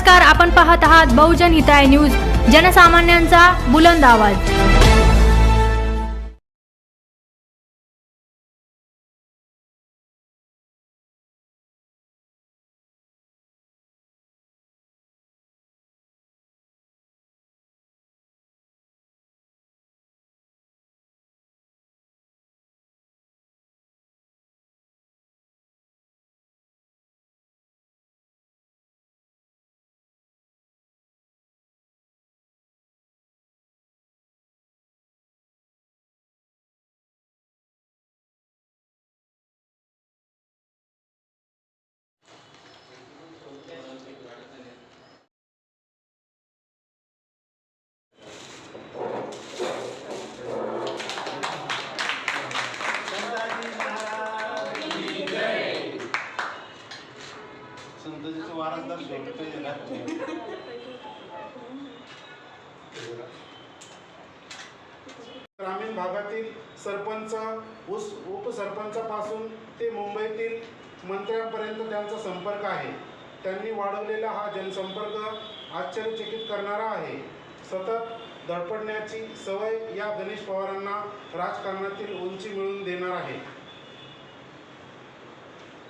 नमस्कार, आपण पाहत आहात बहुजन हिताय न्यूज, जनसामान्यांचा बुलंद आवाज। ग्रामीण भागातील सरपंच, उपसरपंचापासून ते मुंबईतील मंत्र्यांपर्यंत त्यांचा संपर्क आहे। त्यांनी वाढवलेला हा जनसंपर्क आश्चर्यचकित करणारा आहे। सतत धडपडण्याची सवय या गणेश पवारांना राजकारणातील उंची मिळवून देणार आहे।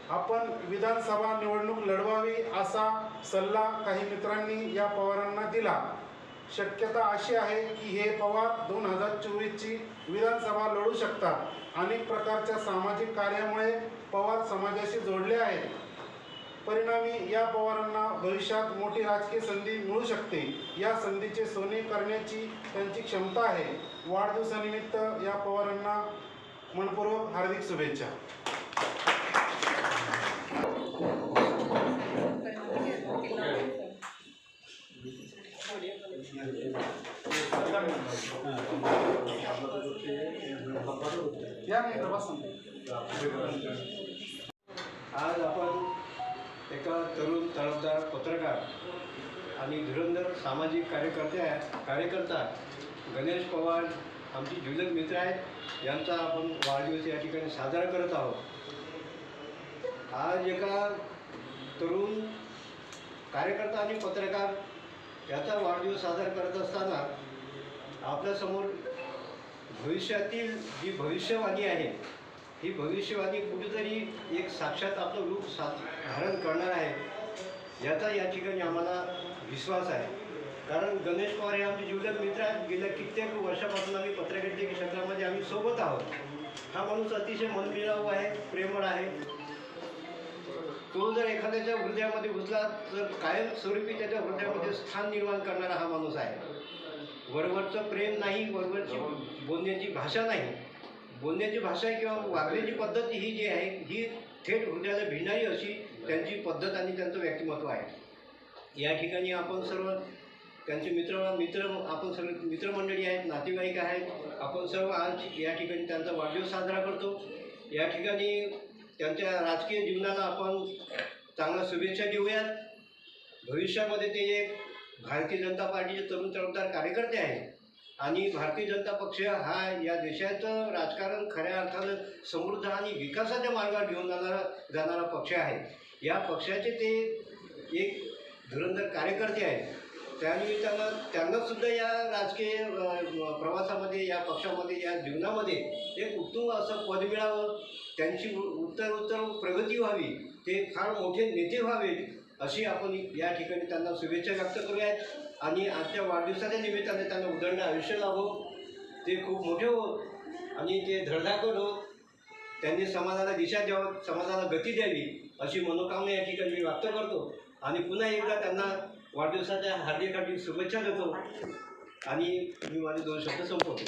आपण विधानसभा निवडणूक लढवावी असा सल्ला काही मित्रांनी या पवारांना दिला। शक्यता अशी आहे की हे पवार 2024ची विधानसभा लढू शकतात। अनेक प्रकारच्या सामाजिक कार्यामुळे पवार समाजाशी जोडले आहेत। परिणामी या पवारांना भविष्यात मोठी राजकीय संधी मिळू शकते। या संधीचे सोने करण्याची त्यांची क्षमता आहे। वाढदिवसानिमित्त या पवारांना मनपूर्वक हार्दिक शुभेच्छा। आज आपण एका तरुण तळमदार पत्रकार आणि धुरंधर सामाजिक कार्यकर्ता गणेश पवार आमचे ज्युलक मित्र आहेत, यांचा आपण वाढदिवस या ठिकाणी साजरा करत आहोत। आज एका तरुण कार्यकर्ता आणि पत्रकार याचा वाढदिवस साजरा करत असताना आपल्यासमोर भविष्यातील जी भविष्यवाणी आहे, ही भविष्यवाणी कुठेतरी एक साक्षात आपलं रूप धारण करणार आहे याचा या ठिकाणी आम्हाला विश्वास आहे। कारण गणेश पवार हे आमचे जीवलग मित्र आहेत। गेल्या कित्येक वर्षापासून आम्ही पत्रकारिता क्षेत्रामध्ये आम्ही सोबत आहोत। हा माणूस अतिशय मनमिळावू आहे, प्रेमळ आहे। तो जर एखाद्याच्या हृदयामध्ये घुसला तर कायमस्वरूपी त्याच्या हृदयामध्ये स्थान निर्माण करणारा हा माणूस आहे। वरवरचं प्रेम नाही, वरवरची बोलण्याची भाषा नाही, बोलण्याची भाषा किंवा वागण्याची पद्धत ही जी आहे ही थेट हृदयाला भिडणारी अशी त्यांची पद्धत आणि त्यांचं व्यक्तिमत्व आहे। या ठिकाणी आपण सर्व त्यांचे मित्र आपण सगळे मित्रमंडळी आहेत, नातेवाईक आहेत। आपण सर्व आज या ठिकाणी त्यांचा वाढदिवस साजरा करतो। या ठिकाणी त्यांच्या राजकीय जीवनाला आपण चांगल्या शुभेच्छा देऊयात। भविष्यामध्ये ते एक भारतीय जनता पार्टीचे तरुण तळमदार कार्यकर्ते आहेत आणि भारतीय जनता पक्ष हा या देशाचं राजकारण खऱ्या अर्थानं समृद्ध आणि विकासाच्या मार्गावर घेऊन जाणारा पक्ष आहे। या पक्षाचे ते एक धुरंधर कार्यकर्ते आहेत। त्यानिमित्तानं त्यांनासुद्धा या राजकीय प्रवासामध्ये, या पक्षामध्ये, या जीवनामध्ये एक उत्तम असं पद मिळावं, त्यांची उत्तर प्रगती व्हावी, ते फार मोठे नेते व्हावेत अशी आपण या ठिकाणी त्यांना शुभेच्छा व्यक्त करूयात। आणि आजच्या वाढदिवसाच्या निमित्ताने त्यांना उदंड आयुष्य लाभो, ते खूप मोठे होत आणि ते धडधाकट होत, त्यांनी समाजाला दिशा द्यावं, समाजाला गती द्यावी अशी मनोकामना या ठिकाणी मी व्यक्त करतो। आणि पुन्हा एकदा त्यांना वाढदिवसाच्या हार्दिक शुभेच्छा देतो आणि मी माझे 2 शब्द संपवतो।